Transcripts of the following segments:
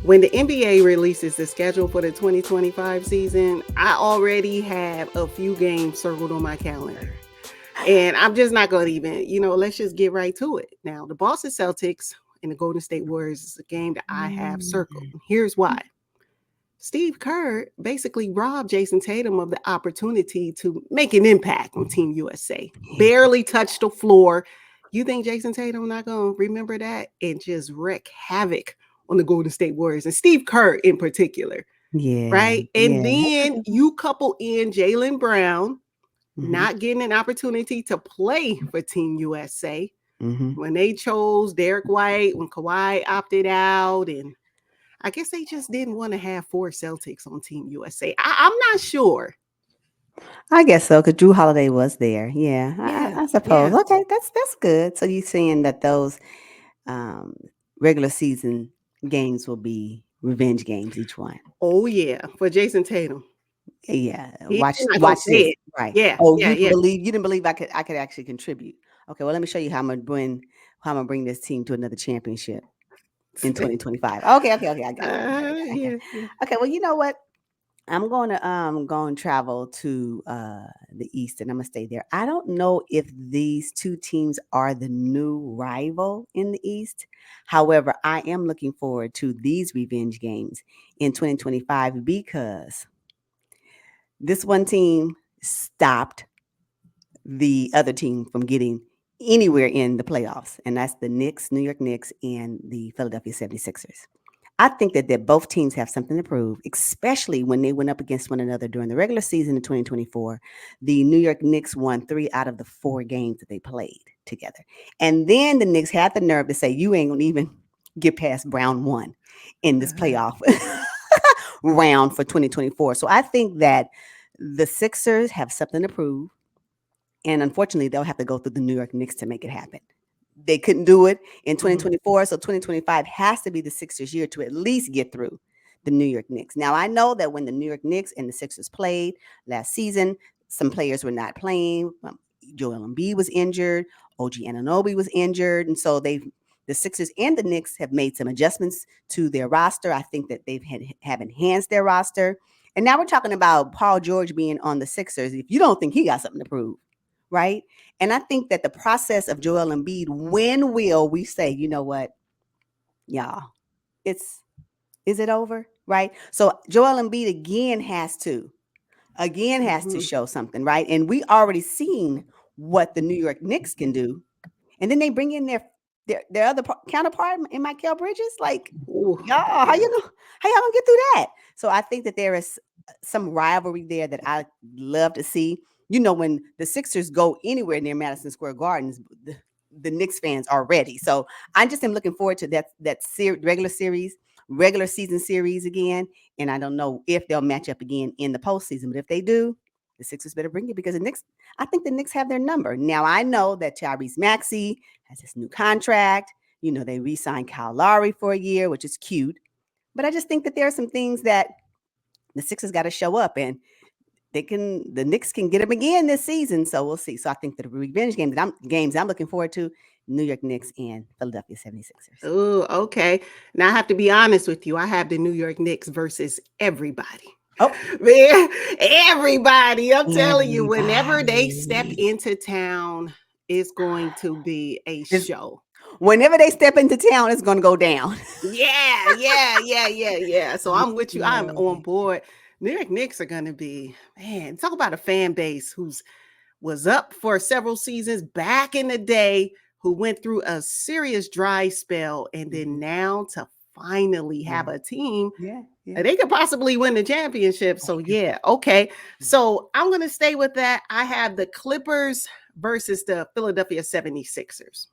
When the NBA releases the schedule for the 2025 season, I already have a few games circled on my calendar. And I'm just not going to even, let's just get right to it. Now, the Boston Celtics and the Golden State Warriors is a game that I have circled. Here's why. Steve Kerr basically robbed Jayson Tatum of the opportunity to make an impact on Team USA. Barely touched the floor. You think Jayson Tatum not going to remember that and just wreak havoc on the Golden State Warriors and Steve Kerr in particular? Yeah. Right? And yeah. then you couple in Jaylen Brown not getting an opportunity to play for Team USA when they chose Derek White, when Kawhi opted out, and I guess they just didn't want to have 4 Celtics on Team USA. I'm not sure. I guess so, because Drew Holiday was there. Yeah, I suppose. Yeah. Okay, that's good. So you're saying that those um, regular season games will be revenge games, each one. Oh yeah, for Jayson Tatum. Yeah, He's watch not gonna say this. it. Right. Yeah, Oh, yeah, yeah. you didn't believe I could actually contribute. Okay, well let me show you how I'm gonna bring this team to another championship in 2025. Okay, I got it. Yeah, yeah. Okay, well you know what? I'm going to go and travel to the East, and I'm gonna stay there. I don't know if these two teams are the new rival in the East. However, I am looking forward to these revenge games in 2025 because this one team stopped the other team from getting anywhere in the playoffs, and that's the New York Knicks, and the Philadelphia 76ers. I think that both teams have something to prove, especially when they went up against one another during the regular season in 2024. The New York Knicks won 3 out of the 4 games that they played together. And then the Knicks had the nerve to say, you ain't going to even get past round 1 in this playoff round for 2024. So I think that the Sixers have something to prove. And unfortunately, they'll have to go through the New York Knicks to make it happen. They couldn't do it in 2024, so 2025 has to be the Sixers' year to at least get through the New York Knicks. Now, I know that when the New York Knicks and the Sixers played last season, some players were not playing. Joel Embiid was injured. OG Anunoby was injured. And so the Sixers and the Knicks have made some adjustments to their roster. I think that have enhanced their roster. And now we're talking about Paul George being on the Sixers. If you don't think he got something to prove, right? And I think that the process of Joel Embiid, when will we say, you know what, y'all, is it over, right? So Joel Embiid again has to show something, right? And we already seen what the New York Knicks can do, and then they bring in their other counterpart in Mikal Bridges. Like, y'all, how y'all gonna get through that? So I think that there is some rivalry there that I love to see. When the Sixers go anywhere near Madison Square Gardens, the Knicks fans are ready. So I just am looking forward to that regular season series again. And I don't know if they'll match up again in the postseason, but if they do, the Sixers better bring it, because I think the Knicks have their number. Now, I know that Tyrese Maxey has this new contract. They re-signed Kyle Lowry for a year, which is cute. But I just think that there are some things that the Sixers got to show up, and the Knicks can get them again this season. So we'll see. So I think that the revenge games I'm looking forward to, New York Knicks and Philadelphia 76ers. Oh, okay. Now I have to be honest with you. I have the New York Knicks versus everybody. Oh, man, everybody. I'm telling you, whenever they step into town, it's going to be a show. Whenever they step into town, it's going to go down. Yeah. So I'm with you. I'm on board. New York Knicks are going to be, man, talk about a fan base was up for several seasons back in the day, who went through a serious dry spell, and then now to finally have a team they could possibly win the championship. So okay. So I'm going to stay with that. I have the Clippers versus the Philadelphia 76ers.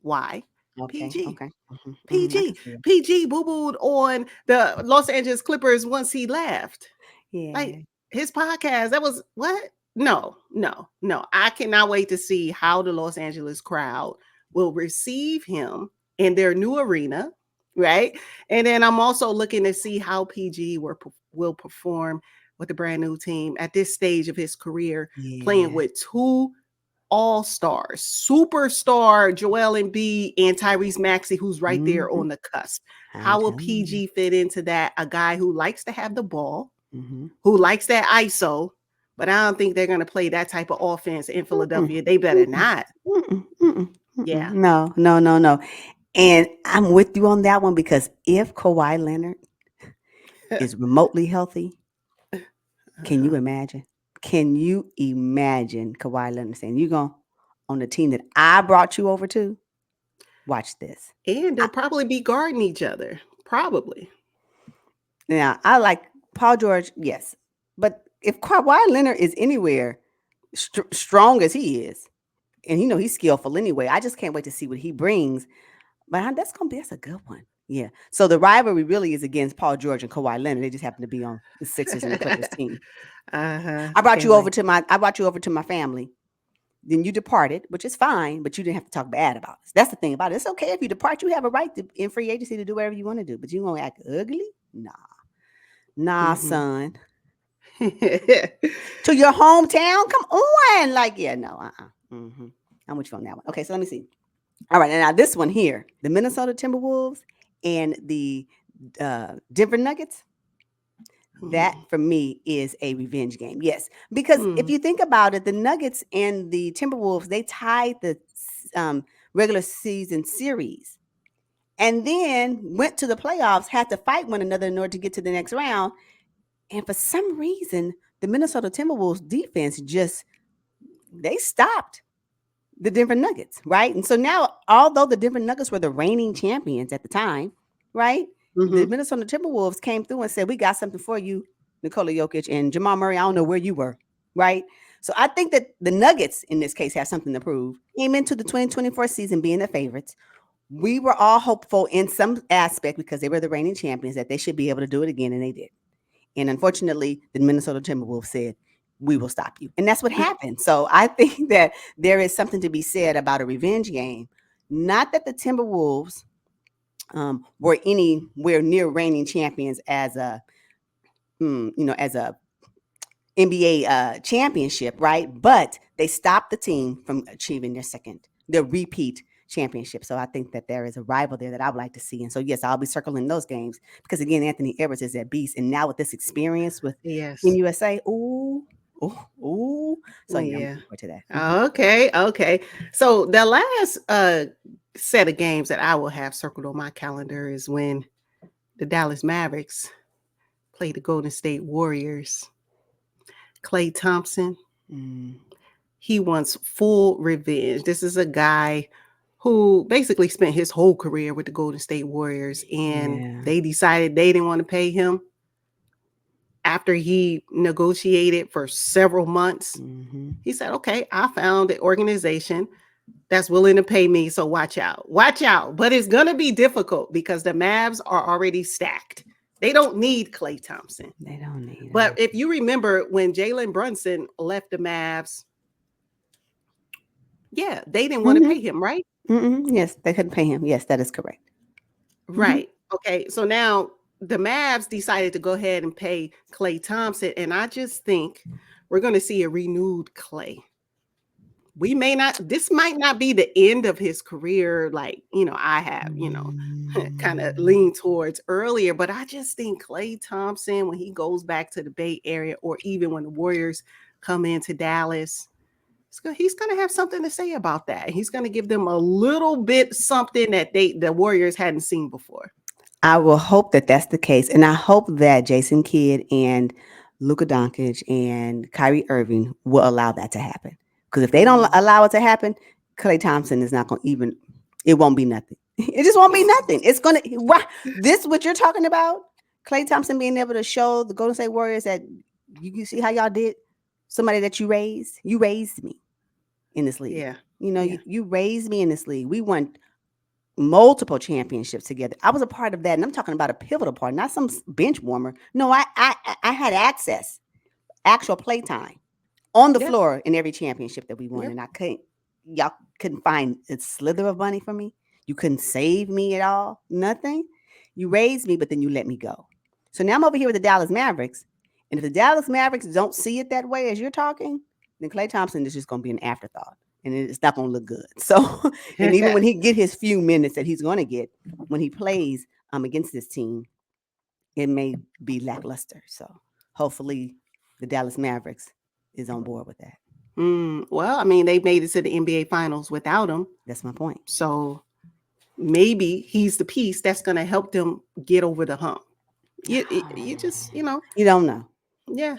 Why? Okay. PG boo-booed on the Los Angeles Clippers once he left. Yeah. Like his podcast, that was what? No. I cannot wait to see how the Los Angeles crowd will receive him in their new arena, right? And then I'm also looking to see how PG will perform with the brand new team at this stage of his career, playing with 2 all-stars, superstar Joel Embiid and Tyrese Maxey, who's right there Mm-hmm. on the cusp. I'm How will telling you. PG fit into that? A guy who likes to have the ball, Mm-hmm. who likes that ISO, but I don't think they're going to play that type of offense in Mm-mm. Philadelphia. They better Mm-mm. not. Mm-mm. Mm-mm. Yeah. Mm-mm. No, no, no, no. And I'm with you on that one because if Kawhi Leonard is remotely healthy, can you Uh-huh. imagine? Can you imagine Kawhi Leonard saying, "You going on the team that I brought you over to? Watch this." And I, they'll probably be guarding each other. Probably. now, I like Paul George, yes, but if Kawhi Leonard is anywhere strong as he is, and he's skillful anyway, I just can't wait to see what he brings. But that's a good one. Yeah. So the rivalry really is against Paul George and Kawhi Leonard. They just happen to be on the Sixers and the Clippers team. Uh-huh. I brought Can't you over wait. to my family. Then you departed, which is fine, but you didn't have to talk bad about us. That's the thing about it. It's okay if you depart. You have a right to, in free agency, to do whatever you want to do. But you gonna act ugly? Nah, Mhm. son. To your hometown? Come on. Like, yeah, no, Mm-hmm. I'm with you on that one. Okay, so let me see. All right, and now this one here, the Minnesota Timberwolves and the Denver Nuggets. That Mhm. for me is a revenge game. Yes, because if Mm. you think about it, the Nuggets and the Timberwolves, they tied the um, regular season series, and then went to the playoffs, had to fight one another in order to get to the next round. And for some reason, the Minnesota Timberwolves defense just they stopped the Denver Nuggets, right? And so now, although the Denver Nuggets were the reigning champions at the time, right? The Mhm. Minnesota Timberwolves came through and said, "We got something for you, Nikola Jokic and Jamal Murray. I don't know where you were," right? So I think that the Nuggets in this case have something to prove. Came into the 2024 season being the favorites. We were all hopeful in some aspect because they were the reigning champions that they should be able to do it again, and they did. And unfortunately, the Minnesota Timberwolves said, "We will stop you." And that's what happened. So I think that there is something to be said about a revenge game. Not that the Timberwolves were anywhere near reigning champions as a NBA championship, right? But they stopped the team from achieving their repeat championship. So I think that there is a rival there that I would like to see. And so, yes, I'll be circling those games because, again, Anthony Edwards is that beast. And now with this experience with Team Yes. USA, ooh, ooh, ooh. So, yeah, I'm Yeah. looking forward to that. Mhm. Okay. Okay. So the last set of games that I will have circled on my calendar is when the Dallas Mavericks play the Golden State Warriors. Klay Thompson, Mm, he wants full revenge. This is a guy who basically spent his whole career with the Golden State Warriors, and yeah. they decided they didn't want to pay him after he negotiated for several months. Mm-hmm. He said, "Okay, I found an organization that's willing to pay me, so watch out. Watch out." But it's going to be difficult because the Mavs are already stacked. They don't need Klay Thompson. They don't need But him. if you remember when Jalen Brunson left the Mavs, yeah, they didn't want to Mm-hmm. pay him, right? Mm-hmm. Yes, they couldn't pay him. Yes, that is correct. Mm-hmm. Right. Okay. So now the Mavs decided to go ahead and pay Klay Thompson. And I just think we're going to see a renewed Klay. We may not, this might not be the end of his career, like, I have, kind of Mm. leaned towards earlier, but I just think Klay Thompson, when he goes back to the Bay Area, or even when the Warriors come into Dallas, he's going to have something to say about that. He's going to give them a little bit something that the Warriors hadn't seen before. I will hope that that's the case, and I hope that Jason Kidd and Luka Doncic and Kyrie Irving will allow that to happen. Because if they don't Mhm. allow it to happen, Klay Thompson is not going to even. It won't be nothing. It just won't be nothing. It's gonna. This what you're talking about? Klay Thompson being able to show the Golden State Warriors that you see how y'all did somebody that you raised. You raised me in this league. Yeah. You, Yeah. you raised me in this league. We won multiple championships together. I was a part of that, and I'm talking about a pivotal part, not some bench warmer. No, I had access, actual play time on the Yep. floor in every championship that we won, Yep. and y'all couldn't find a slither of money for me. You couldn't save me at all, nothing. You raised me, but then you let me go. So now I'm over here with the Dallas Mavericks, and if the Dallas Mavericks don't see it that way as you're talking, then Klay Thompson is just going to be an afterthought. and it's not going to look good. So, and even when he get his few minutes that he's going to get when he plays against this team, it may be lackluster. So, hopefully, the Dallas Mavericks is on board with that. Well, I mean, they made it to the NBA Finals without him. That's my point. So maybe he's the piece that's going to help them get over the hump. You just, you don't know. Yeah.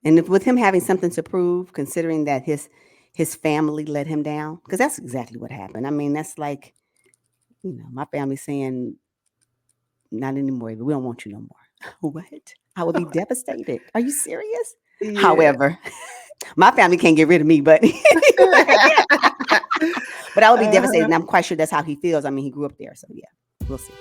And with him having something to prove, considering that his family let him down, because that's exactly what happened. I mean, that's like, my family saying, not anymore. We don't want you no more. What? I would be devastated. Are you serious? Yeah. However, my family can't get rid of me, but but I would be devastated. And I'm quite sure that's how he feels. I mean, he grew up there. So yeah, we'll see.